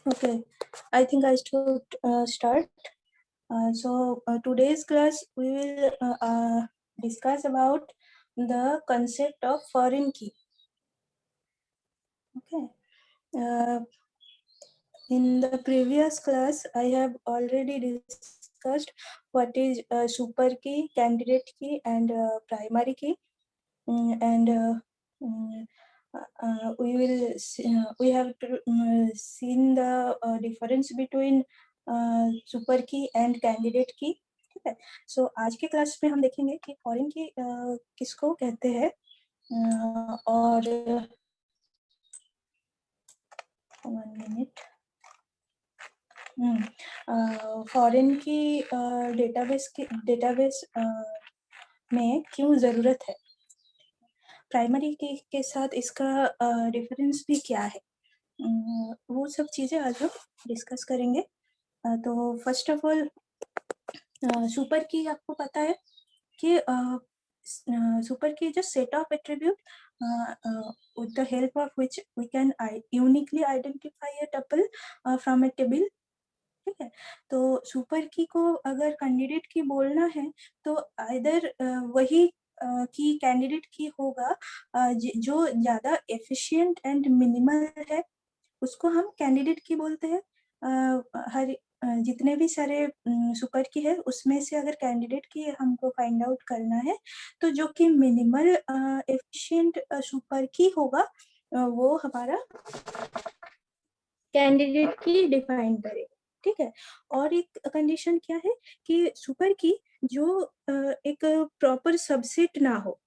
Okay, I think I should start. Today's class we will discuss about the concept of foreign key. Okay. In the previous class, I have already discussed what is super key, candidate key, and primary key. We have seen the difference between super की and candidate की. ठीक है, सो आज के class में हम देखेंगे कि फॉरेन की किसको कहते हैं और 1 मिनट फॉरेन की डेटाबेस में क्यों ज़रूरत है, प्राइमरी की के साथ इसका डिफरेंस भी क्या है, वो सब चीज़ें आज हम डिस्कस करेंगे. तो फर्स्ट ऑफ ऑल सुपर की आपको पता है कि सुपर की just set of attribute with the help of which we can uniquely identify a tuple from a table. ठीक है, तो सुपर की को अगर कैंडिडेट की बोलना है तो आइदर वही की कैंडिडेट की होगा जो ज़्यादा एफिशिएंट एंड मिनिमल है, उसको हम कैंडिडेट की बोलते हैं. हर जितने भी सारे सुपर की है उसमें से अगर कैंडिडेट की हमको फाइंड आउट करना है तो जो कि मिनिमल एफिशिएंट सुपर की होगा वो हमारा कैंडिडेट की डिफाइन करेगा. ठीक है, और एक कंडीशन क्या है कि सुपर की जो एक प्रॉपर सबसेट ना हो.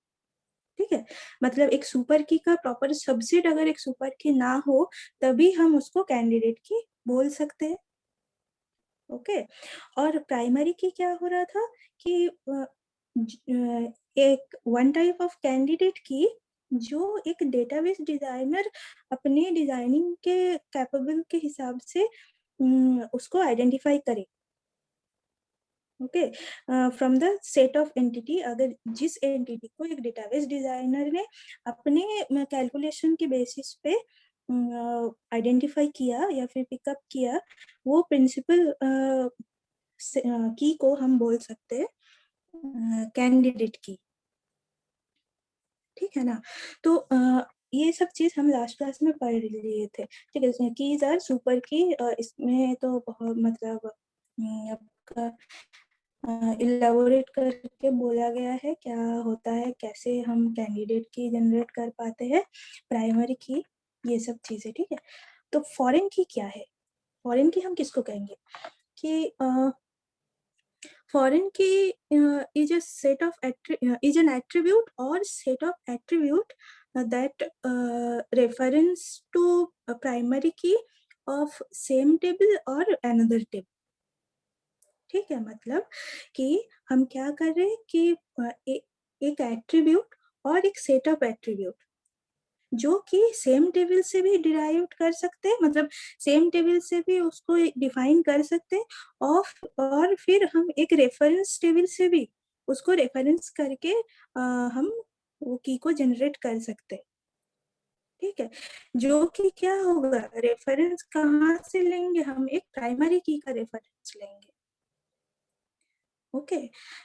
ठीक है, मतलब एक सुपर की का प्रॉपर सबसेट अगर एक सुपर की ना हो तभी हम उसको कैंडिडेट की बोल सकते हैं. ओके, और प्राइमरी की क्या हो रहा था कि एक वन टाइप ऑफ कैंडिडेट की जो एक डेटाबेस डिजाइनर अपने डिजाइनिंग के कैपेबल के हिसाब से उसको आइडेंटिफाई करे. Okay, from the set of entity, अगर जिस एंटिटी को एक डेटाबेस डिजाइनर ने अपने कैलकुलेशन के बेसिस पे आइडेंटिफाई किया या फिर पिकअप किया, वो प्रिंसिपल की को हम बोल सकते हैं कैंडिडेट की. ठीक है ना, तो ये सब चीज हम लास्ट क्लास में पढ़ लिए थे. ठीक है, कीज आर सुपर की, इसमें तो बहुत मतलब आपका इलेबोरेट करके बोला गया है क्या होता है, कैसे हम कैंडिडेट की जनरेट कर पाते हैं, प्राइमरी की, ये सब चीजें. ठीक है, तो फॉरेन की क्या है, फॉरेन की हम किसको कहेंगे कि foreign key is a set of is an attribute or set of attribute that reference to a primary key of same table or another table. ठीक है, मतलब कि हम क्या कर रहे हैं कि एक एट्रीब्यूट और एक सेट ऑफ एट्रीब्यूट जो कि सेम टेबल से भी डिराइव कर सकते हैं, मतलब सेम टेबल से भी उसको डिफाइन कर सकते हैं, और फिर हम एक रेफरेंस टेबल से भी उसको रेफरेंस करके हम वो की को जनरेट कर सकते हैं. ठीक है, जो कि क्या होगा, रेफरेंस कहाँ से लेंगे, हम एक प्राइमरी की का रेफरेंस लेंगे. ओके,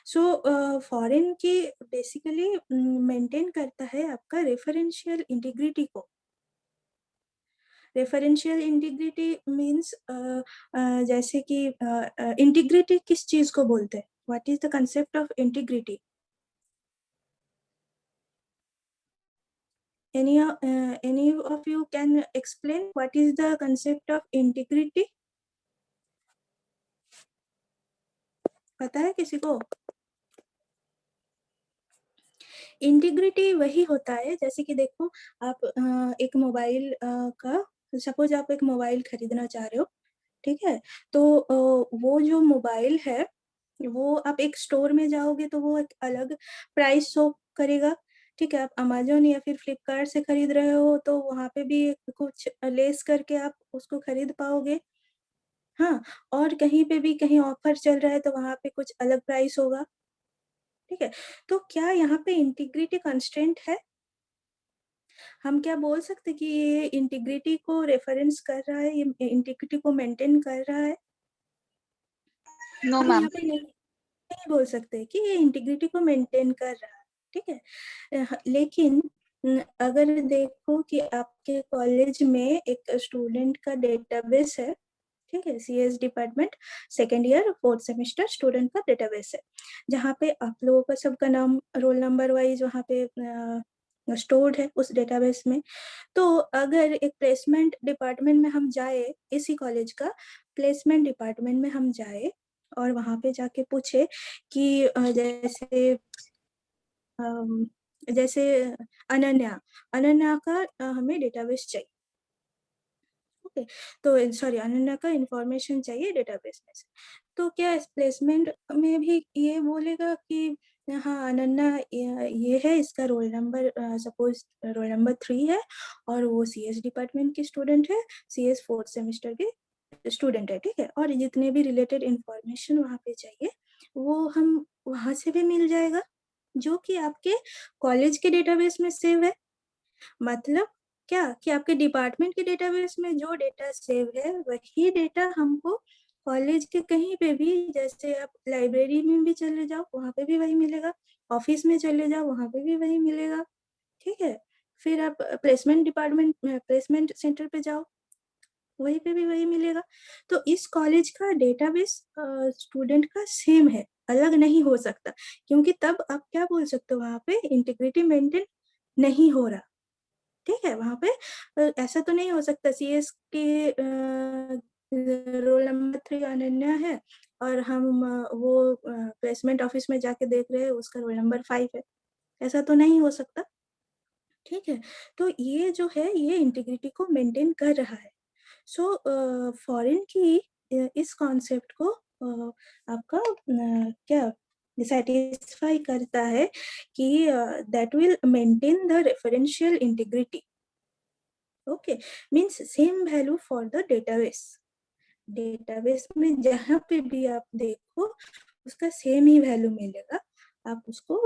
सो फॉरेन की बेसिकली मेंटेन करता है आपका रेफरेंशियल इंटीग्रिटी को. रेफरेंशियल इंटीग्रिटी मीन्स जैसे कि इंटीग्रिटी किस चीज को बोलते हैं, what is the concept of integrity. any of you can explain what is the concept of integrity? पता है किसी को? इंटीग्रिटी वही होता है जैसे कि देखो आप एक मोबाइल का, सपोज आप एक मोबाइल खरीदना चाह रहे हो. ठीक है, तो वो जो मोबाइल है वो आप एक स्टोर में जाओगे तो वो एक अलग प्राइस शो करेगा. ठीक है, आप अमेजोन या फिर फ्लिपकार्ट से खरीद रहे हो तो वहाँ पे भी कुछ लेस करके आप उसको खरीद पाओगे. हाँ, और कहीं पे भी कहीं ऑफर चल रहा है तो वहाँ पे कुछ अलग प्राइस होगा. ठीक है, तो क्या यहाँ पे इंटीग्रिटी कंस्ट्रेंट है? हम क्या बोल सकते कि ये इंटीग्रिटी को रेफरेंस कर रहा है, ये इंटीग्रिटी को मेंटेन कर रहा है? नो हम मैम। यहाँ पे नहीं बोल सकते कि ये इंटीग्रिटी को मेंटेन कर रहा है, ठीक है। लेकिन अगर देखो कि आपके कॉलेज में एक स्टूडेंट का डेटाबेस है, ठीक है, CS department second year 4th semester student का डेटाबेस है, जहाँ पे आप लोगों का सबका नाम रोल नंबर वाइज वहाँ पे स्टोर्ड है उस डेटाबेस में। तो अगर एक प्लेसमेंट डिपार्टमेंट में हम जाए, इसी कॉलेज का प्लेसमेंट डिपार्टमेंट में हम जाए और वहाँ पे जाके पूछे कि जैसे अनन्या अनन्या का हमें डेटाबेस चाहिए, ओके, तो सॉरी अनन्या का इंफॉर्मेशन चाहिए डेटाबेस में से, तो क्या इस प्लेसमेंट में भी ये बोलेगा कि हाँ अनन्या ये है, इसका roll number suppose roll number 3 है और वो सीएस डिपार्टमेंट की स्टूडेंट है, सीएस 4th सेमेस्टर की स्टूडेंट है, ठीक है, और जितने भी रिलेटेड इंफॉर्मेशन वहाँ पे चाहिए वो हम वहाँ से भी मिल जाएगा, जो कि आपके कॉलेज के डेटाबेस में सेव है। मतलब क्या कि आपके डिपार्टमेंट के डेटाबेस में जो डेटा सेव है वही डेटा हमको कॉलेज के कहीं पे भी, जैसे आप लाइब्रेरी में भी चले जाओ वहां पे भी वही मिलेगा, ऑफिस में चले जाओ वहां पे भी वही मिलेगा, ठीक है। फिर आप प्लेसमेंट डिपार्टमेंट प्लेसमेंट सेंटर पे जाओ वहीं पे भी वही मिलेगा। तो इस कॉलेज का डेटाबेस स्टूडेंट का सेम है, अलग नहीं हो सकता, क्योंकि तब आप क्या बोल सकते हो वहां पे इंटीग्रिटी मेंटेन नहीं हो रहा, ठीक है। वहां पे ऐसा तो नहीं हो सकता सीएस के रोल नंबर 3 अनन्या है और हम वो प्लेसमेंट ऑफिस में जाके देख रहे हैं उसका रोल नंबर 5 है, ऐसा तो नहीं हो सकता, ठीक है। तो ये जो है ये इंटीग्रिटी को मेंटेन कर रहा है। सो फॉरेन की इस कॉन्सेप्ट को आपका क्या सेटिस्फाई करता है कि that will maintain the referential integrity, okay, means same value for the database. Database में जहाँ पे भी आप देखो उसका सेम ही वैल्यू मिलेगा, आप उसको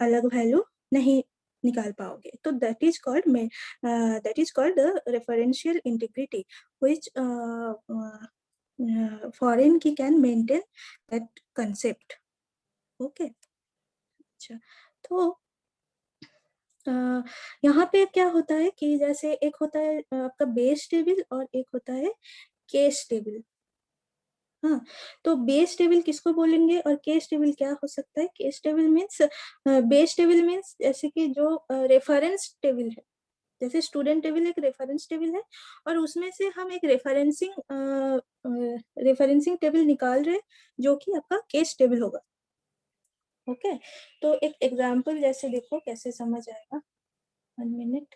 अलग वैल्यू नहीं निकाल पाओगे। तो that is called the referential integrity which foreign key can maintain that concept, okay. अच्छा, तो यहाँ पे क्या होता है कि जैसे एक होता है आपका बेस टेबल और एक होता है केस टेबल। हाँ, तो बेस टेबल किसको बोलेंगे और केस टेबल क्या हो सकता है? Case table means base table means जैसे कि जो रेफरेंस टेबल है, जैसे स्टूडेंट टेबल एक रेफरेंस टेबल है और उसमें से हम एक रेफरेंसिंग टेबल निकाल रहे जो कि आपका केस टेबल होगा, ओके। तो एक एग्जांपल जैसे देखो कैसे समझ आएगा, 1 मिनट।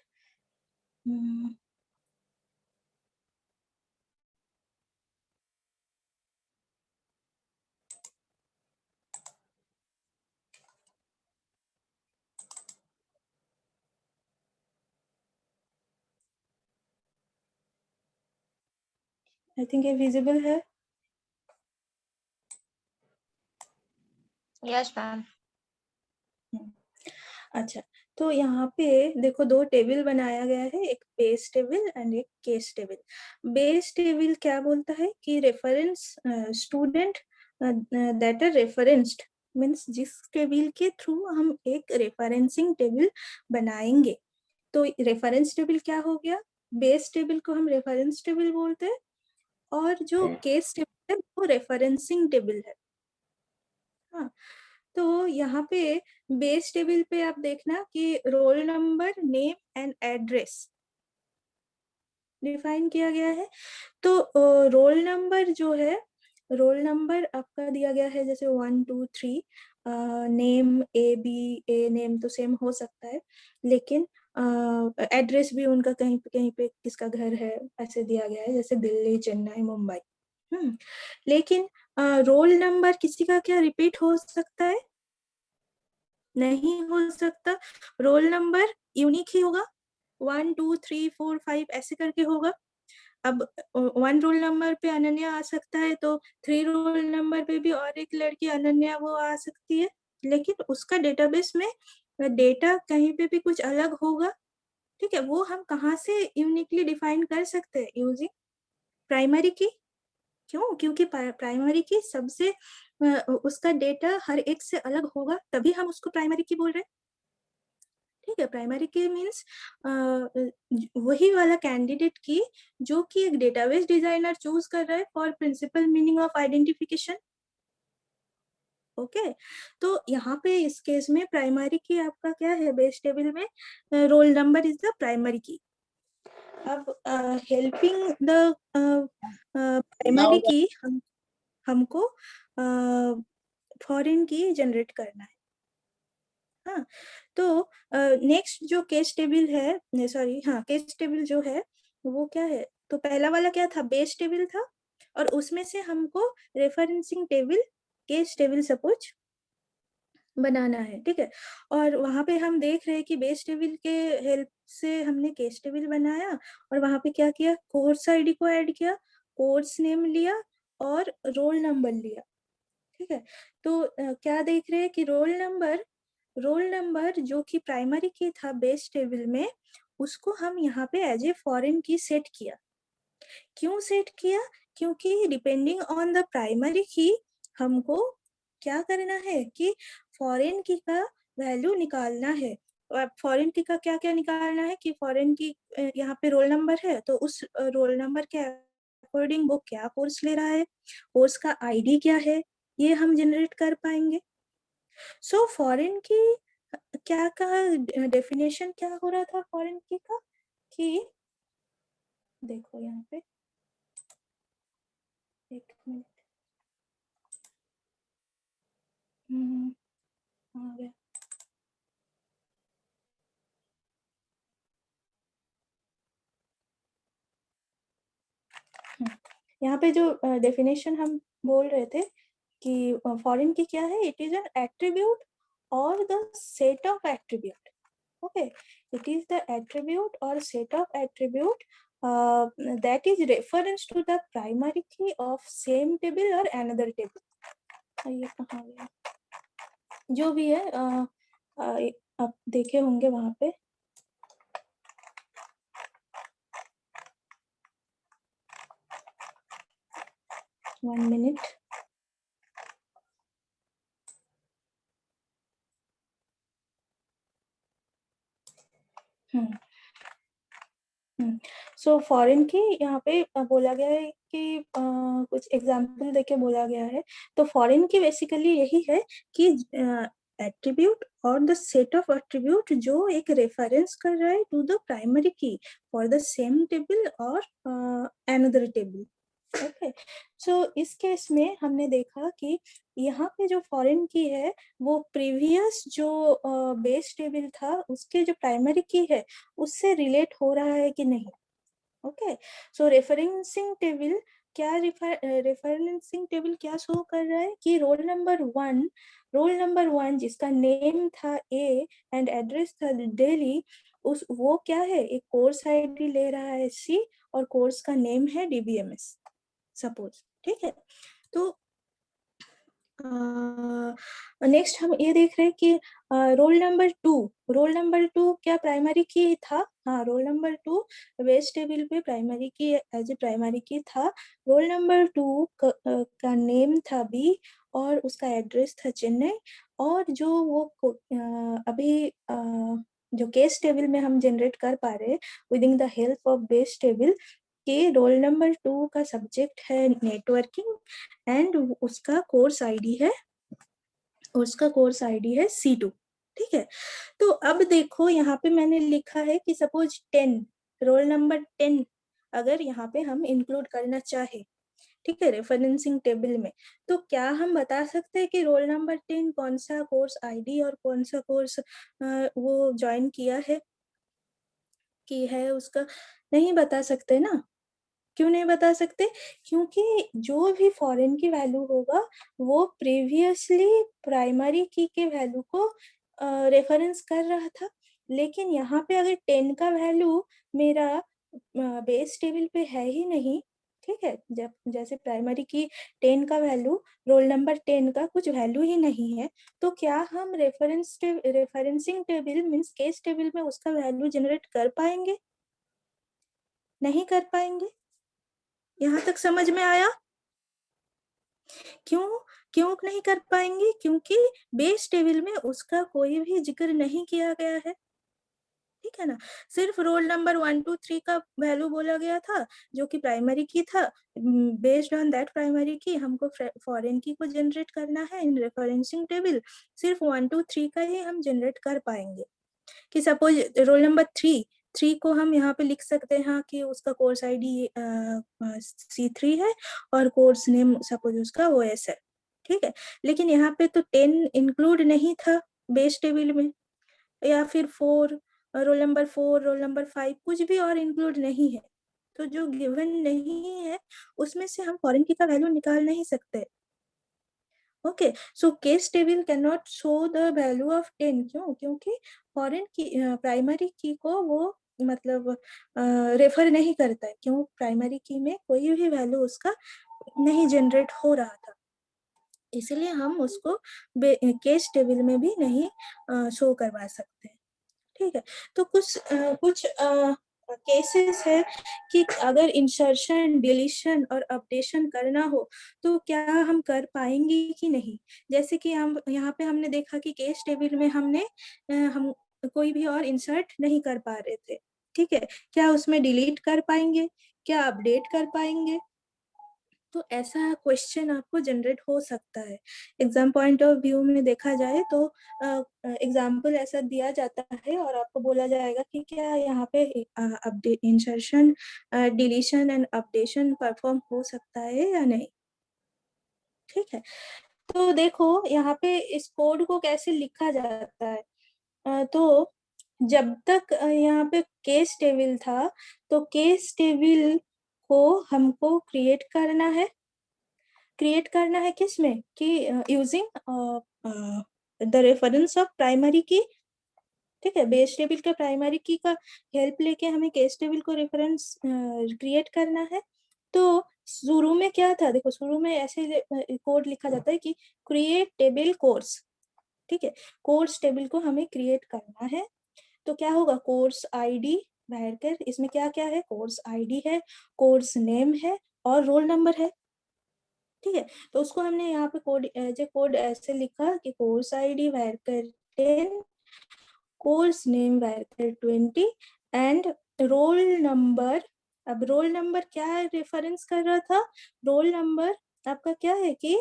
आई थिंक ये विजिबल है। Yes ma'am. अच्छा, तो यहाँ पे देखो दो टेबल बनाया गया है, एक बेस टेबल एंड एक केस टेबल। बेस टेबल क्या बोलता है कि reference student that are referenced, means जिस टेबल के थ्रू हम एक रेफरेंसिंग टेबल बनाएंगे। तो रेफरेंस टेबल क्या हो गया, बेस टेबल को हम रेफरेंस टेबल बोलते हैं और जो केस टेबल है वो रेफरेंसिंग टेबल है। हाँ, तो यहाँ पे बेस टेबल पे आप देखना कि roll number, name and address define किया गया है। तो रोल नंबर जो है, रोल नंबर आपका दिया गया है जैसे 1 2 3, नेम ए नेम तो सेम हो सकता है, लेकिन एड्रेस भी उनका कहीं पे किसका घर है ऐसे दिया गया है, जैसे दिल्ली, चेन्नई, मुंबई। लेकिन रोल नंबर किसी का क्या रिपीट हो सकता है? नहीं हो सकता। रोल नंबर यूनिक ही होगा, 1 2 3 4 5 ऐसे करके होगा। अब 1 रोल नंबर पे अनन्या आ सकता है तो 3 रोल नंबर पे भी और एक लड़की अनन्या वो आ सकती है, लेकिन उसका डेटाबेस में डेटा कहीं पे भी कुछ अलग होगा, ठीक है, वो हम कहाँ से यूनिकली डिफाइन कर सकते हैं? यूजिंग प्राइमरी की। क्यों? क्योंकि प्राइमरी की सबसे उसका डेटा हर एक से अलग होगा, तभी हम उसको प्राइमरी की बोल रहे हैं। ठीक है, प्राइमरी की मीन्स वही वाला कैंडिडेट की जो कि एक डेटाबेस डिजाइनर चूज कर रहा है for principal meaning of identification. Okay, तो यहाँ पे इस केस में प्राइमरी की आपका क्या है? बेस टेबल में roll number is the primary की। अब हेल्पिंग द प्राइमरी की हमको फॉरेन की जनरेट करना है। हाँ, तो नेक्स्ट जो केस टेबल है, सॉरी, हाँ, केस टेबल जो है वो क्या है? तो पहला वाला क्या था? बेस टेबल था, और उसमें से हमको referencing table, case table suppose बनाना है। ठीक है, और वहां पे हम देख रहे हैं कि बेस टेबल के हेल्प से हमने केस टेबल बनाया, और वहां पे क्या किया? कोर्स आईडी को ऐड किया, कोर्स नेम लिया, और रोल नंबर लिया। ठीक है, तो क्या देख रहे हैं कि रोल नंबर जो कि प्राइमरी की था बेस टेबल में, उसको हम यहाँ पे एज ए फॉरेन की सेट किया। क्यों सेट किया? क्योंकि डिपेंडिंग ऑन द प्राइमरी की हमको क्या करना है कि फॉरेन की का वैल्यू निकालना है। और फॉरेन की का क्या क्या निकालना है कि फॉरेन की यहाँ पे रोल नंबर है, तो उस रोल नंबर के अकॉर्डिंग वो क्या कोर्स ले रहा है, कोर्स का आईडी क्या है, ये हम जनरेट कर पाएंगे। सो फॉरेन की क्या का डेफिनेशन क्या हो रहा था फॉरेन की का? कि देखो यहाँ पे, एक मिनट, आ गया। यहाँ पे जो डेफिनेशन हम बोल रहे थे कि फॉरेन की क्या है? इट इज एन एट्रीब्यूट और the set of attribute. Okay, it is the attribute और set of attribute that is reference to the primary key of same table or another table। ये कहाँ गया? जो भी है आप देखे होंगे वहां पे। 1 minute। सो फॉरेन की यहाँ पे बोला गया है कि कुछ एग्जाम्पल देके बोला गया है। तो फॉरेन की बेसिकली यही है कि एट्रीब्यूट और द सेट ऑफ एट्रीब्यूट जो एक रेफरेंस कर रहा है टू द प्राइमरी की फॉर द सेम टेबल और अनदर टेबल। ओके, सो इस केस में हमने देखा कि यहाँ पे जो फॉरेन की है वो प्रीवियस जो बेस टेबल था उसके जो प्राइमरी की है उससे रिलेट हो रहा है कि नहीं। ओके, सो रेफरेंसिंग टेबल क्या रेफरेंसिंग टेबल क्या शो कर रहा है कि रोल नंबर वन जिसका नेम था ए एंड एड्रेस था दिल्ली, उस वो क्या है? एक कोर्स आईडी ले रहा है सी, और कोर्स का नेम है डीबीएमएस सपोज। ठीक है, तो नेक्स्ट हम ये देख रहे हैं कि रोल नंबर टू क्या प्राइमरी की था? हाँ, roll number two base table पे प्राइमरी की एज ए प्राइमरी की था। रोल नंबर टू का नेम था बी, और उसका एड्रेस था चेन्नई, और जो वो अभी जो केस टेबल में हम जनरेट कर पा रहे हैं with in the help of base table, कि रोल नंबर टू का सब्जेक्ट है नेटवर्किंग, एंड उसका कोर्स आईडी है C2। ठीक है, तो अब देखो यहाँ पे मैंने लिखा है कि सपोज 10, रोल नंबर 10 अगर यहाँ पे हम इंक्लूड करना चाहे, ठीक है, रेफरेंसिंग टेबल में, तो क्या हम बता सकते हैं कि रोल नंबर 10 कौन सा कोर्स आईडी और कौन सा कोर्स वो ज्वाइन किया है कि है उसका? नहीं बता सकते ना। क्यों नहीं बता सकते? क्योंकि जो भी फॉरेन की वैल्यू होगा वो प्रीवियसली प्राइमरी की के वैल्यू को रेफरेंस कर रहा था। लेकिन यहाँ पे अगर 10 का वैल्यू मेरा बेस टेबल पे है ही नहीं, ठीक है, जब जैसे प्राइमरी की 10 का वैल्यू रोल नंबर 10 का कुछ वैल्यू ही नहीं है, तो क्या हम referencing table means case table में उसका वैल्यू जनरेट कर पाएंगे? नहीं कर पाएंगे। यहाँ तक समझ में आया? क्यों क्यों नहीं कर पाएंगे? क्योंकि बेस टेबल में उसका कोई भी जिक्र नहीं किया गया है, ठीक है ना। सिर्फ रोल नंबर 1 2 3 का वैल्यू बोला गया था, जो कि प्राइमरी की था। बेस्ड ऑन दैट प्राइमरी की हमको फॉरेन की को जनरेट करना है इन रेफरेंसिंग टेबल। सिर्फ 1 2 3 का ही हम जनरेट कर पाएंगे। कि सपोज रोल नंबर 3 को हम यहाँ पे लिख सकते हैं कि उसका कोर्स आईडी C3 है और कोर्स नेम सपोज उसका OS है, ठीक है। लेकिन यहाँ पे तो 10 इंक्लूड नहीं था बेस टेबल में, या फिर 4 रोल नंबर 4 रोल नंबर 5 कुछ भी और इंक्लूड नहीं है। तो जो गिवन नहीं है उसमें से हम फॉरेन की का वैल्यू निकाल नहीं सकते। Okay, so case table can not show the value of 10। क्यों? क्योंकि फॉरेन की प्राइमरी की को वो मतलब रेफर नहीं करता है। क्यों? प्राइमरी की में कोई भी वैल्यू उसका नहीं जनरेट हो रहा था, इसलिए हम उसको केस टेबल में भी नहीं शो करवा सकते, ठीक है। तो कुछ केसेस है कि अगर इंसर्शन डिलीशन और अपडेशन करना हो तो क्या हम कर पाएंगे कि नहीं। जैसे कि हम यहाँ पे हमने देखा कि केस टेबल में हम कोई भी और इंसर्ट नहीं कर पा रहे थे, ठीक है। क्या उसमें डिलीट कर पाएंगे? क्या अपडेट कर पाएंगे? तो ऐसा क्वेश्चन आपको जनरेट हो सकता है। एग्जाम पॉइंट ऑफ व्यू में देखा जाए तो एग्जाम्पल ऐसा दिया जाता है और आपको बोला जाएगा कि क्या यहाँ पे update insertion deletion and updation perform हो सकता है या नहीं, ठीक है। तो देखो यहाँ पे इस कोड को कैसे लिखा जाता है। तो जब तक यहाँ पे केस टेबल था तो केस टेबल को हमको क्रिएट करना है किसमें कि using the reference of primary की, ठीक है। बेस टेबल के प्राइमरी की का हेल्प लेके हमें केस टेबल को रेफरेंस क्रिएट करना है। तो शुरू में क्या था, देखो शुरू में ऐसे कोड लिखा जाता है कि क्रिएट टेबल कोर्स, ठीक है। कोर्स टेबल को हमें क्रिएट करना है। तो क्या होगा, कोर्स आईडी भरकर इसमें क्या क्या है, कोर्स आईडी है, कोर्स नेम है और रोल नंबर है, ठीक है। तो उसको हमने यहाँ पे कोड ऐसे लिखा कि कोर्स आईडी भरकर 10, कोर्स नेम भरकर 20 एंड रोल नंबर। अब रोल नंबर क्या रेफरेंस कर रहा था, रोल नंबर आपका क्या है कि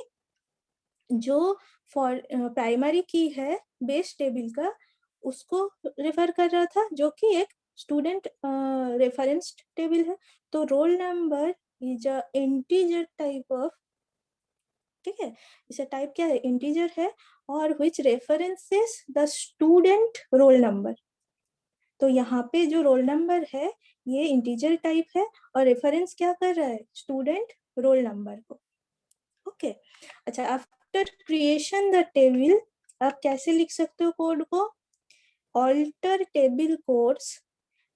जो फॉर प्राइमरी की है बेस टेबल का उसको रेफर कर रहा था, जो कि एक स्टूडेंट रेफरेंस टेबल है। तो roll number is a integer type of, ठीक है। इसे टाइप क्या है, इंटीजर है और which references the student roll number. तो यहाँ पे जो रोल नंबर है ये इंटीजर टाइप है और रेफरेंस क्या कर रहा है, स्टूडेंट रोल नंबर को, ओके। अच्छा, आफ्टर क्रिएशन द टेबल आप कैसे लिख सकते हो कोड को, alter table codes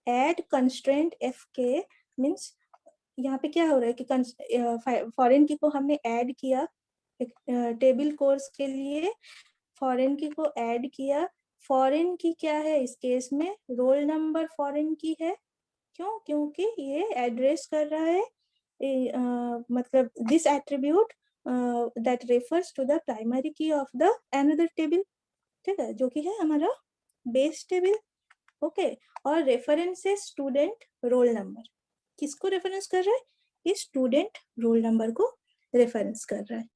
add constraint fk means यहाँ पे क्या हो रहा है कि फॉरेन की को हमने ऐड किया टेबल कोर्स के लिए, फॉरेन की को ऐड किया। फॉरेन की क्या है इस केस में, रोल नंबर फॉरेन की है। क्यों? क्योंकि ये एड्रेस कर रहा है मतलब this attribute that refers to the primary key of the another table, ठीक है, जो कि है हमारा बेस टेबल, ओके। और रेफरेंस है स्टूडेंट रोल नंबर, किसको रेफरेंस कर रहा है, ये स्टूडेंट रोल नंबर को रेफरेंस कर रहा है,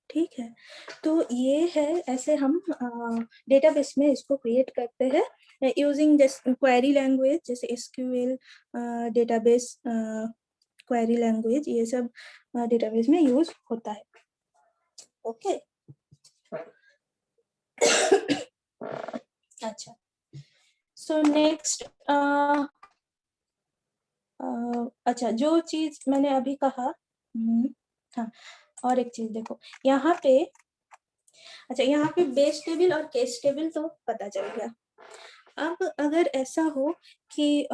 ठीक है। तो ये है, ऐसे हम डेटाबेस में इसको क्रिएट करते हैं यूजिंग जैसे क्वेरी लैंग्वेज, जैसे एसक्यूएल डेटाबेस क्वेरी लैंग्वेज, ये सब डेटाबेस में यूज होता है, ओके। अच्छा, सो नेक्स्ट अच्छा, जो चीज मैंने अभी कहा, हाँ, और एक चीज देखो यहाँ पे। अच्छा, यहाँ पे बेस टेबल और केस टेबल तो पता चल गया। अब अगर ऐसा हो कि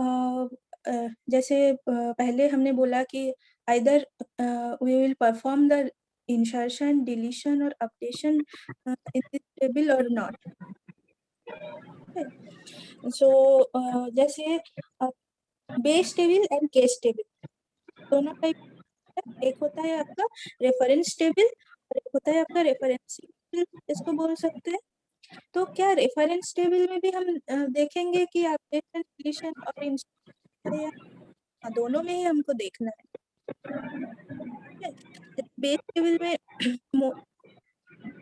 जैसे पहले हमने बोला कि either we will perform the insertion, deletion और अपडेशन इन दिस टेबल और नॉट। सो जैसे base table and case table दोनों टाइप, एक होता है आपका रेफरेंस टेबल और एक होता है आपका रेफरेंस टेबल, इसको बोल सकते हैं। तो क्या रेफरेंस टेबल में भी हम देखेंगे कि अपडेशन, डिलीशन और इंसर्शन है या हाँ, दोनों में ही हमको देखना है। बेस टेबल में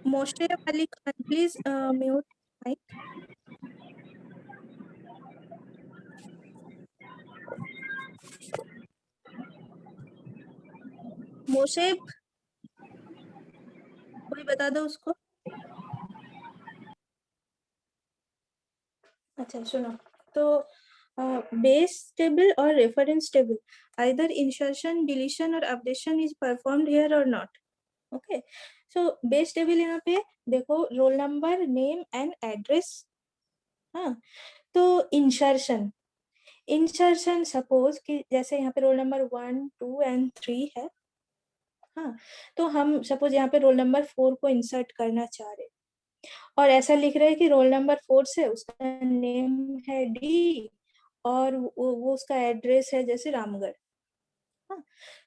मोस्टे वाली प्लीज म्यूट माइक। मोशेब, कोई बता दो उसको। अच्छा सुनो, तो बेस टेबल और reference table either insertion, deletion और अपडेशन इज परफॉर्म्ड हियर और not. Okay, so base table यहाँ पे देखो roll number, name and address. हाँ, तो इंसर्शन, इंसर्शन सपोज कि जैसे यहाँ पे रोल नंबर 1, 2 एंड 3 है। हाँ, तो हम सपोज यहाँ पे रोल नंबर 4 को इंसर्ट करना चाह रहे और ऐसा लिख रहे हैं कि रोल नंबर 4 से उसका नेम है डी और वो उसका एड्रेस है जैसे रामगढ़। हाँ,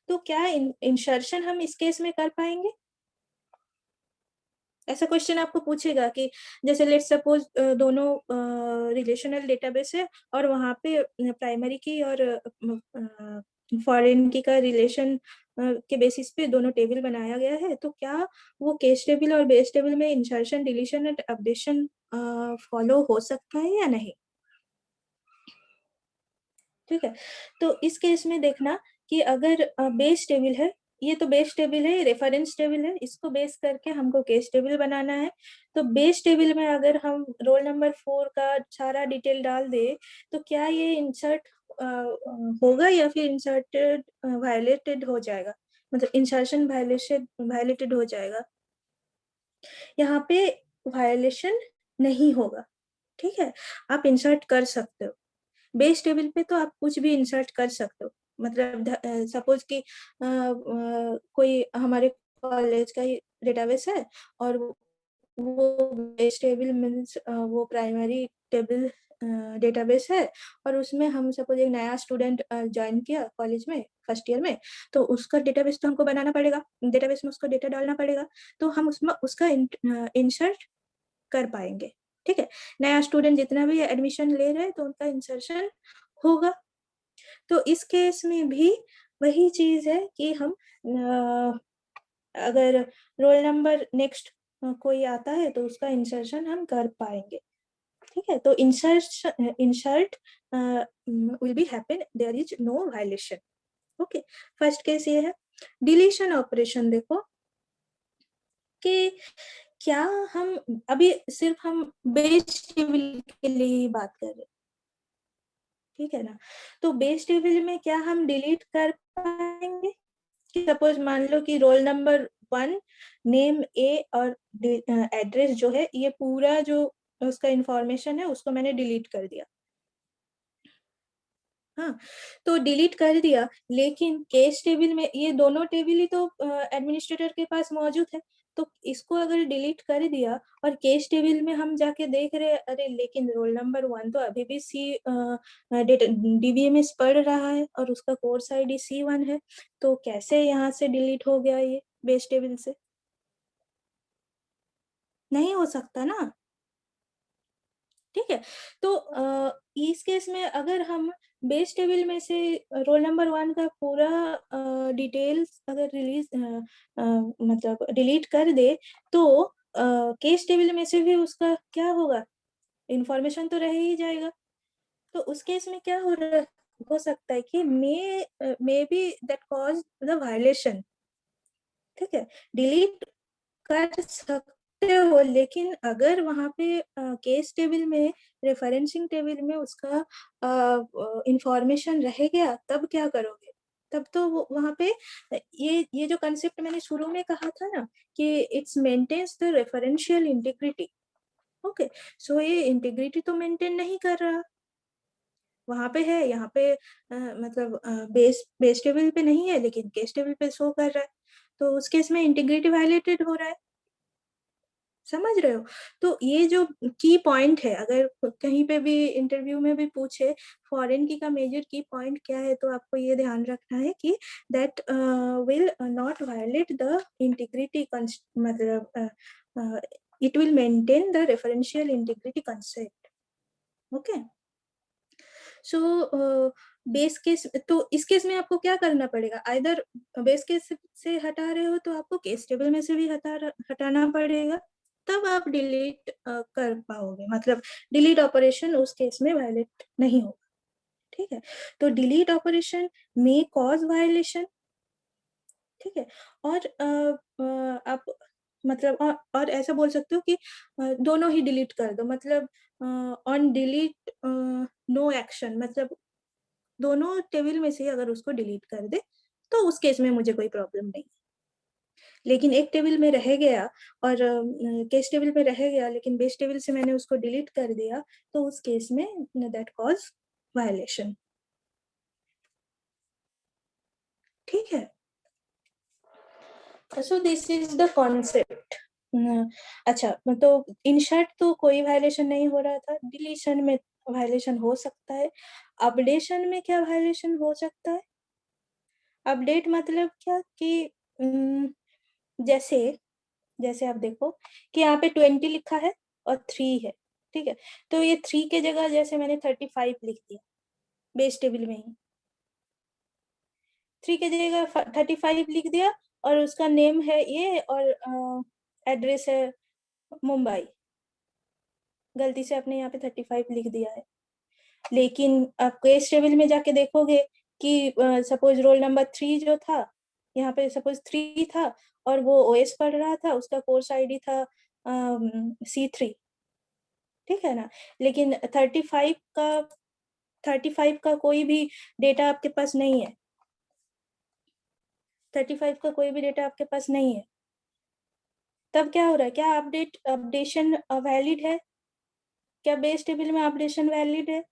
तो क्या इंसर्शन हम इस केस में कर पाएंगे? ऐसा क्वेश्चन आपको पूछेगा कि जैसे लेट सपोज दोनों रिलेशनल डेटाबेस है और वहां पे प्राइमरी की और फॉरेन की का रिलेशन के बेसिस पे दोनों टेबल बनाया गया है, तो क्या वो केस टेबल और बेस टेबल में insertion, deletion and updation follow हो सकता है या नहीं? ठीक है, तो इस केस में देखना कि अगर बेस टेबल है, ये तो बेस टेबल है, रेफरेंस टेबल है, इसको बेस करके हमको केस टेबल बनाना है। तो बेस टेबल में अगर हम रोल नंबर 4 का सारा डिटेल डाल दे तो क्या ये इंसर्ट होगा या फिर इंसर्टेड वायलेटेड हो जाएगा, मतलब इंसर्शन वायलेटेड हो जाएगा? यहाँ पे वायलेशन नहीं होगा। ठीक है, आप इंसर्ट कर सकते हो। बेस टेबल पे तो आप कुछ भी इंसर्ट कर सकते हो, मतलब सपोज कि कोई हमारे कॉलेज का ही डेटाबेस है और वो बेस टेबल मीन्स वो प्राइमरी टेबल डेटाबेस है और उसमें हम सपोज एक नया स्टूडेंट ज्वाइन किया कॉलेज में फर्स्ट ईयर में, तो उसका डेटाबेस तो हमको बनाना पड़ेगा, डेटाबेस में उसको डेटा डालना पड़ेगा, तो हम उसमें उसका इंसर्ट कर पाएंगे। ठीक है, नया स्टूडेंट जितना भी एडमिशन ले रहे हैं तो उनका इंसर्शन होगा। तो इस केस में भी वही चीज है कि हम अगर रोल नंबर नेक्स्ट कोई आता है तो उसका इंसर्शन हम कर पाएंगे। ठीक है, तो insert will be happen, there is no violation. Okay, first case ये है। डिलीशन ऑपरेशन देखो कि क्या हम अभी सिर्फ हम बेस टेबल के लिए ही बात कर रहे हैं, ठीक है ना? तो बेस टेबल में क्या हम डिलीट कर पाएंगे कि सपोज मान लो कि रोल नंबर 1, नेम ए और एड्रेस जो है ये पूरा जो उसका इंफॉर्मेशन है उसको मैंने डिलीट कर दिया। हाँ, तो डिलीट कर दिया, लेकिन केस टेबल में ये दोनों टेबल ही तो एडमिनिस्ट्रेटर के पास मौजूद है, तो इसको अगर डिलीट कर दिया और केस टेबल में हम जाके देख रहे हैं अरे लेकिन रोल नंबर 1 तो अभी भी सी डीबीएमएस पढ़ रहा है और उसका कोर्स आईडी C1 है, तो कैसे यहाँ से डिलीट हो गया ये बेस टेबल से? नहीं हो सकता ना। ठीक है, तो इस केस में अगर हम बेस टेबल में से रोल नंबर 1 का पूरा डिटेल्स अगर रिलीज मतलब डिलीट कर दे तो केस टेबल में से भी उसका क्या होगा, इंफॉर्मेशन तो रह ही जाएगा। तो उस केस में क्या हो सकता है कि may be that cause the violation. ठीक है, डिलीट कर सकते हो, लेकिन अगर वहां पे केस टेबल में, रेफरेंसिंग टेबल में उसका इंफॉर्मेशन रह गया तब क्या करोगे? तब तो वहां पे ये जो कंसेप्ट मैंने शुरू में कहा था ना कि it's maintains the referential integrity. Okay, so ये इंटीग्रिटी तो मेंटेन नहीं कर रहा। वहां पे है, यहाँ पे मतलब बेस टेबल पे नहीं है लेकिन केस टेबल पे शो कर रहा है, तो उस केस में इंटीग्रिटी वायलेटेड हो रहा है। समझ रहे हो? तो ये जो की पॉइंट है, अगर कहीं पे भी इंटरव्यू में भी पूछे फॉरेन की का मेजर की पॉइंट क्या है, तो आपको ये ध्यान रखना है कि that will not violate the integrity, मतलब it will maintain the referential integrity concept. Okay, so base case, तो इस केस में आपको क्या करना पड़ेगा, आइदर बेस केस से हटा रहे हो तो आपको केस टेबल में से भी हटाना पड़ेगा, तब आप डिलीट कर पाओगे, मतलब डिलीट ऑपरेशन उस केस में वायलेट नहीं होगा। ठीक है, तो डिलीट ऑपरेशन मे कॉज वायलेशन। ठीक है, और आप मतलब और ऐसा बोल सकते हो कि दोनों ही डिलीट कर दो, मतलब ऑन डिलीट नो एक्शन, मतलब दोनों टेबल में से अगर उसको डिलीट कर दे तो उस केस में मुझे कोई प्रॉब्लम नहीं। लेकिन एक टेबल में रह गया और केस टेबल में रह गया लेकिन बेस टेबल से मैंने उसको डिलीट कर दिया, तो उस केस में दैट कॉज वायलेशन। ठीक है, so this is the concept. अच्छा, तो इंसर्ट तो कोई वायलेशन नहीं हो रहा था, डिलीशन में वायलेशन हो सकता है। अपडेशन में क्या वायलेशन हो सकता है? अपडेट मतलब क्या कि जैसे जैसे आप देखो कि यहाँ पे 20 लिखा है और 3 है। ठीक है, तो ये 3 के जगह जैसे मैंने 35 लिख दिया बेस टेबल में ही, 3 के जगह 35 लिख दिया और उसका नेम है ये और एड्रेस है मुंबई, गलती से आपने यहाँ पे 35 लिख दिया है। लेकिन आप केस टेबल में जाके देखोगे कि सपोज रोल नंबर 3 जो था, यहाँ पे सपोज 3 था और वो ओएस पढ़ रहा था, उसका कोर्स आईडी था C3। ठीक है ना, लेकिन 35 का कोई भी डेटा आपके पास नहीं है, 35 का कोई भी डेटा आपके पास नहीं है, तब क्या हो रहा है, क्या अपडेशन वैलिड है? क्या बेस टेबल में अपडेशन वैलिड है?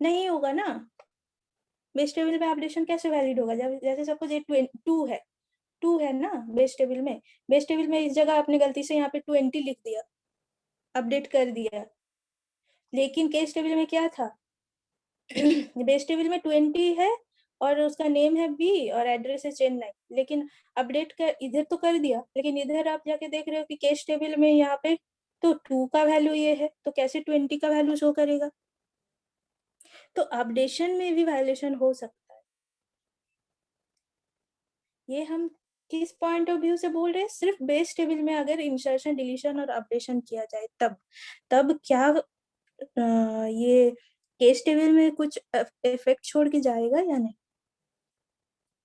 नहीं होगा ना। बेस टेबल में अपडेशन कैसे वैलिड होगा, जब जैसे सपोज ये 2 है ना बेस टेबल में, बेस टेबल में इस जगह आपने गलती से यहाँ पे 20 लिख दिया, अपडेट कर दिया, लेकिन केस टेबल में क्या था बेस टेबल में 20 है और उसका नेम है बी और एड्रेस है चेन्नई, लेकिन अपडेट कर इधर तो कर दिया, लेकिन इधर आप जाके देख रहे हो कि केस टेबल में यहाँ पे तो 2 का वैल्यू ये है, तो कैसे 20 का वैल्यू शो करेगा? तो अपडेशन में भी वायलेशन हो सकता है। ये हम किस पॉइंट ऑफ व्यू से बोल रहे हैं? सिर्फ बेस टेबल में अगर इंसर्शन, डिलीशन और अपडेशन किया जाए तब क्या ये केस टेबल में कुछ इफेक्ट छोड़ के जाएगा या नहीं?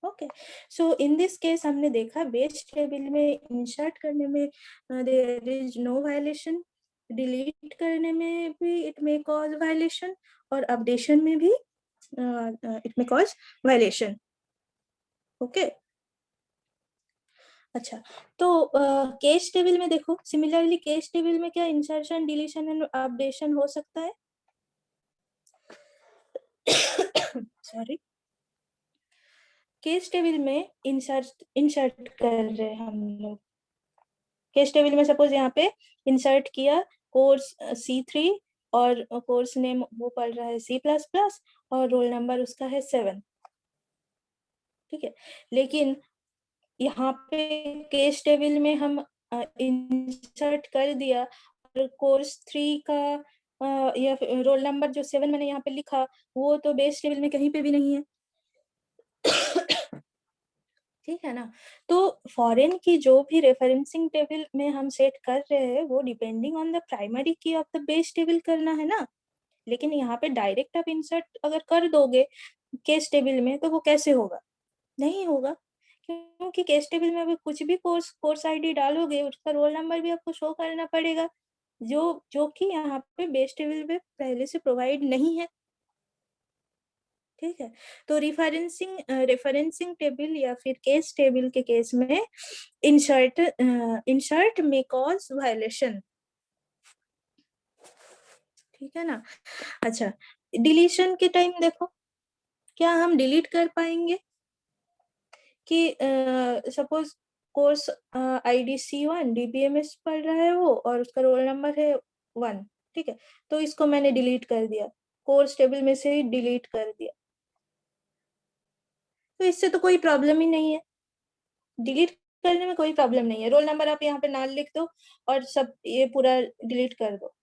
Okay, so in this case हमने देखा बेस टेबल में इंसर्ट करने में there is no violation, delete करने में भी इट मे कॉज वायलेशन, और अपडेशन में भी it may cause violation. Okay, अच्छा, तो केस टेबल में देखो, सिमिलरली केस टेबल में क्या इंसर्शन, डिलीशन एंड अपडेशन हो सकता है? सॉरी, केस टेबल में इंसर्ट कर रहे हैं हम लोग, केस टेबल में सपोज यहाँ पे इंसर्ट किया कोर्स C3 और कोर्स नेम वो पढ़ रहा है C++ और रोल नंबर उसका है 7। ठीक है, लेकिन यहाँ पे केस टेबल में हम इंसर्ट कर दिया और कोर्स 3 का या रोल नंबर जो 7 मैंने यहाँ पे लिखा वो तो बेस टेबल में कहीं पे भी नहीं है। ठीक है ना, तो फॉरेन की जो भी रेफरेंसिंग टेबल में हम सेट कर रहे हैं वो depending on the primary key of the base table करना है ना, लेकिन यहाँ पे डायरेक्ट आप इंसर्ट अगर कर दोगे केस टेबल में तो वो कैसे होगा? नहीं होगा, क्योंकि केस टेबल में अगर कुछ भी कोर्स आईडी डालोगे उसका रोल नंबर भी आपको शो करना पड़ेगा, जो जो कि यहाँ पे बेस टेबल में पहले से प्रोवाइड नहीं है। ठीक है, तो रेफरेंसिंग टेबल या फिर केस टेबल के केस में इंसर्ट में कॉज वायलेशन। ठीक है ना। अच्छा, डिलीशन के टाइम देखो, क्या हम डिलीट कर पाएंगे कि suppose course ID C1 DBMS पढ़ रहा है वो, और उसका रोल नंबर है 1, ठीक है, तो इसको मैंने डिलीट कर दिया, कोर्स टेबल में से ही डिलीट कर दिया, तो इससे तो कोई प्रॉब्लम ही नहीं है, डिलीट करने में कोई प्रॉब्लम नहीं है। रोल नंबर आप यहाँ पे नाम लिख दो और सब ये पूरा डिलीट कर दो।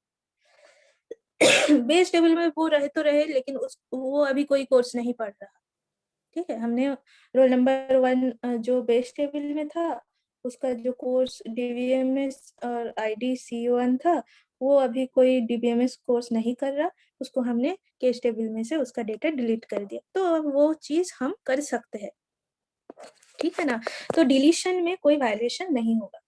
बेस टेबल में वो रहे तो रहे, लेकिन वो अभी कोई कोर्स नहीं पढ़ रहा, ठीक है। हमने रोल नंबर 1 जो बेस टेबल में था, उसका जो कोर्स DBMS और ID C1 था, वो अभी कोई DBMS कोर्स नहीं कर रहा, उसको हमने केस टेबल में से उसका डेटा डिलीट कर दिया, तो अब वो चीज हम कर सकते हैं, ठीक है ना। तो डिलीशन में कोई वायलेशन नहीं होगा,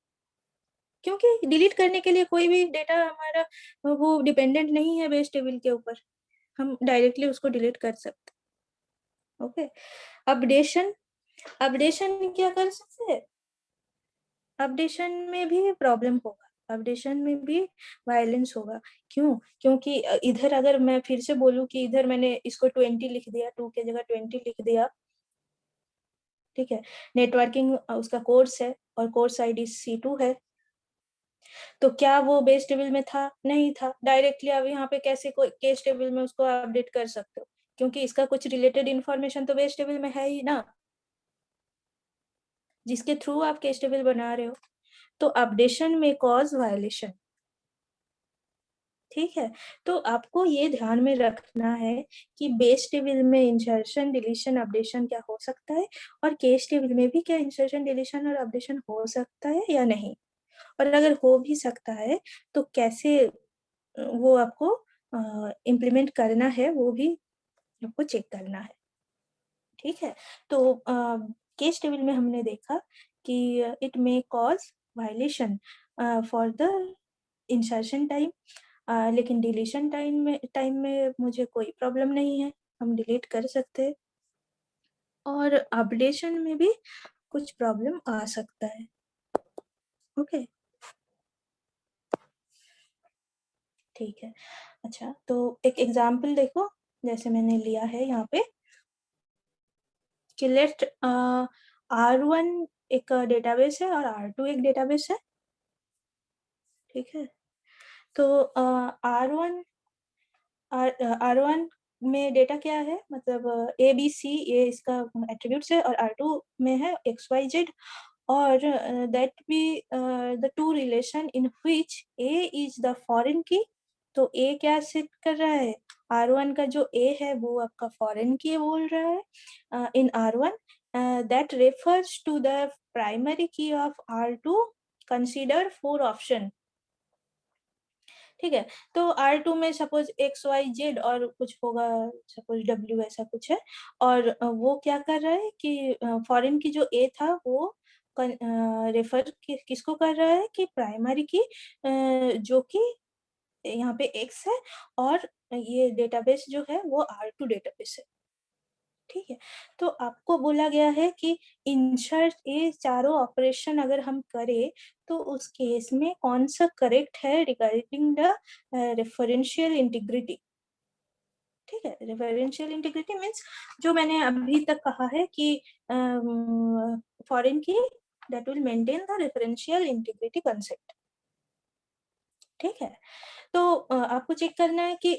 क्योंकि डिलीट करने के लिए कोई भी डेटा हमारा वो डिपेंडेंट नहीं है बेस टेबल के ऊपर, हम डायरेक्टली उसको डिलीट कर सकते। ओके, अपडेशन, अपडेशन क्या कर सकते हैं, अपडेशन में भी प्रॉब्लम होगा, अपडेशन में भी वायलेंस होगा। क्यों? क्योंकि इधर अगर मैं फिर से बोलूं कि इधर मैंने इसको 20 लिख दिया, 2 के जगह 20 लिख दिया, ठीक है, नेटवर्किंग उसका कोर्स है और कोर्स आईडी C2 है, तो क्या वो बेस टेबल में था? नहीं था। डायरेक्टली अब यहाँ पे कैसे कोई केस टेबल में उसको अपडेट कर सकते हो, क्योंकि इसका कुछ रिलेटेड इन्फॉर्मेशन तो बेस टेबल में है ही ना, जिसके थ्रू आप केस टेबल बना रहे हो। तो अपडेशन में कॉज वायलेशन, ठीक है। तो आपको ये ध्यान में रखना है कि बेस टेबल में इंसर्शन डिलीशन अपडेशन क्या हो सकता है, और केस टेबल में भी क्या इंसर्शन डिलीशन और अपडेशन हो सकता है या नहीं, और अगर हो भी सकता है तो कैसे वो आपको इम्प्लीमेंट करना है, वो भी आपको चेक करना है, ठीक है। तो केस टेबल में हमने देखा कि it may cause violation for the insertion time, लेकिन डिलीशन टाइम में मुझे कोई प्रॉब्लम नहीं है, हम डिलीट कर सकते हैं, और अपडेशन में भी कुछ प्रॉब्लम आ सकता है। ओके, ठीक है। अच्छा, तो एक एग्जांपल देखो, जैसे मैंने लिया है यहाँ पे कि लेट R1 एक डेटाबेस है और R2 एक डेटाबेस है, ठीक है। तो R1 R1 में डेटा क्या है, मतलब ABC ये इसका एट्रीब्यूट्स है, और R2 में है XYZ, और that be the two relation in which A is the foreign की। तो A क्या सेट कर रहा है, R1 का जो A है वो आपका फॉरेन की बोल रहा है in R1, that refers to the primary key of R2 consider 4 option, ठीक है। तो R2 में सपोज XYZ और कुछ होगा, सपोज W ऐसा कुछ है, और वो क्या कर रहा है कि फॉरेन की जो A था वो रेफर किसको कर रहा है कि प्राइमरी की, जो कि यहाँ पे X है, और ये डेटाबेस जो है वो R2 डेटाबेस है, ठीक है। तो आपको बोला गया है कि इंसर्ट ये चारों ऑपरेशन अगर हम करें तो उस केस में कौन सा करेक्ट है रिगार्डिंग द रेफरेंशियल इंटीग्रिटी, ठीक है। रेफरेंशियल इंटीग्रिटी मीन्स जो मैंने अभी तक कहा है कि फॉरेन की that will maintain the referential integrity concept, ठीक है। तो आपको चेक करना है कि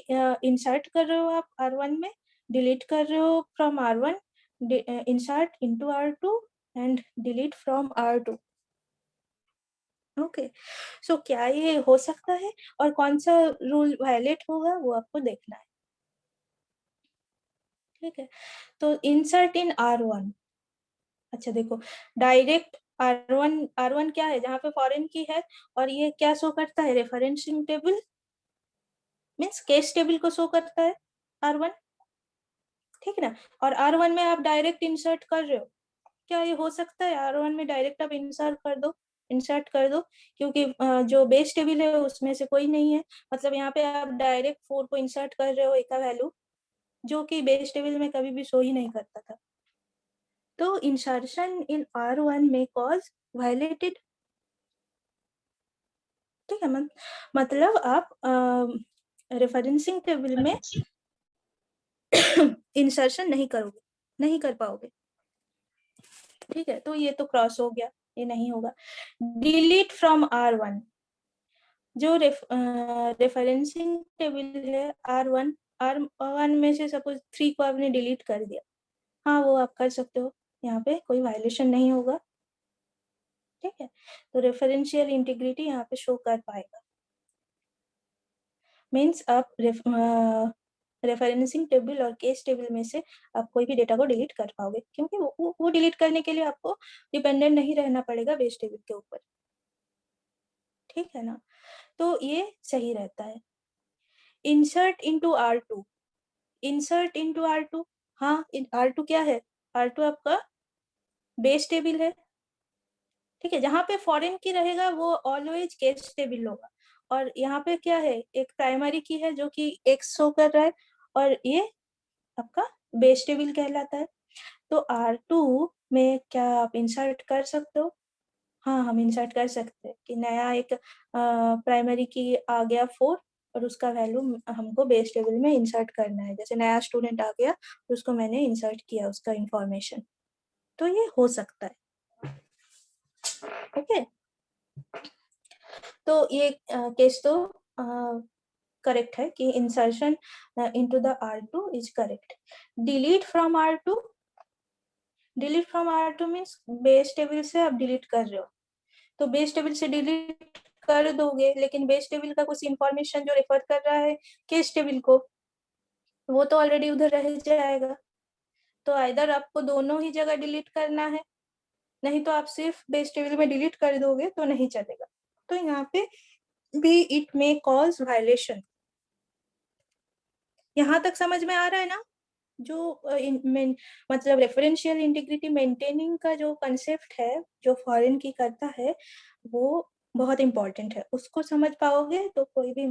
इंसर्ट कर रहे हो आप R1 में, डिलीट कर रहे हो from R1, insert into R2 and delete from R2। Okay, so क्या ये हो सकता है और कौन सा रूल वायलेट होगा वो आपको देखना है, ठीक है। तो इंसर्ट इन R1, अच्छा देखो, डायरेक्ट R1 क्या है, जहाँ पे फॉरेन की है, और ये क्या शो करता है, referencing table means case table को शो करता है R1, ठीक है ना। और R1 में आप डायरेक्ट इंसर्ट कर रहे हो, क्या ये हो सकता है R1 में डायरेक्ट आप इंसर्ट कर दो, क्योंकि जो बेस टेबल है उसमें से कोई नहीं है, मतलब यहाँ पे आप डायरेक्ट 4 को इंसर्ट कर रहे हो एक वैल्यू, जो कि बेस टेबल में कभी भी शो ही नहीं करता था। तो इंसर्शन इन R1 में कॉज, ठीक है। मतलब आप रेफरेंसिंग टेबल में इंसर्शन नहीं करोगे, नहीं कर पाओगे, ठीक है। तो ये तो क्रॉस हो गया, ये नहीं होगा। डिलीट फ्रॉम R1, जो रेफरेंसिंग टेबल है R1 में से सपोज 3 को आपने डिलीट कर दिया, हाँ वो आप कर सकते हो, यहाँ पे कोई वायलेशन नहीं होगा, ठीक है। तो रेफरेंशियल इंटीग्रिटी यहाँ पे शो कर पाएगा। मीन्स आप रेफरेंसिंग टेबल और केस टेबल में से आप कोई भी डेटा को डिलीट कर पाओगे, क्योंकि वो डिलीट करने के लिए आपको डिपेंडेंट नहीं रहना पड़ेगा बेस टेबल के ऊपर, ठीक है ना। तो ये सही रहता है। Insert into R2, insert into R2, हाँ R2 क्या है, R2 आपका बेस टेबल है, ठीक है। जहाँ पे फॉरेन की रहेगा वो ऑलवेज केस टेबल होगा, और यहाँ पे क्या है, एक प्राइमरी की है जो कि एक्स शो कर रहा है, और ये आपका बेस टेबल कहलाता है। तो R2 में क्या आप इंसर्ट कर सकते हो, हाँ हम इंसर्ट कर सकते हैं कि नया एक प्राइमरी की आ गया 4, और उसका वैल्यू हमको बेस टेबल में इंसर्ट करना है, जैसे नया स्टूडेंट आ गया तो उसको मैंने इंसर्ट किया उसका इंफॉर्मेशन, तो ये हो सकता है, ओके। तो ये केस तो करेक्ट है कि insertion into the R2 is correct. Delete from R2, delete from R2 means base table से आप डिलीट कर रहे हो, तो बेस टेबल से डिलीट कर दोगे, लेकिन बेस टेबल का कुछ इंफॉर्मेशन जो रेफर कर रहा है केस टेबल को, वो तो ऑलरेडी उधर रह जाएगा। तो आइदर आपको दोनों ही जगह डिलीट करना है, नहीं तो आप सिर्फ बेस टेबल में डिलीट कर दोगे तो नहीं चलेगा। तो यहाँ पे भी इट मे कॉज वायलेशन। यहाँ तक समझ में आ रहा है ना, जो मतलब रेफरेंशियल इंटीग्रिटी मेंटेनिंग का जो कंसेप्ट है जो फॉरेन की करता है, वो बहुत इंपॉर्टेंट है, उसको समझ पाओगे तो कोई भी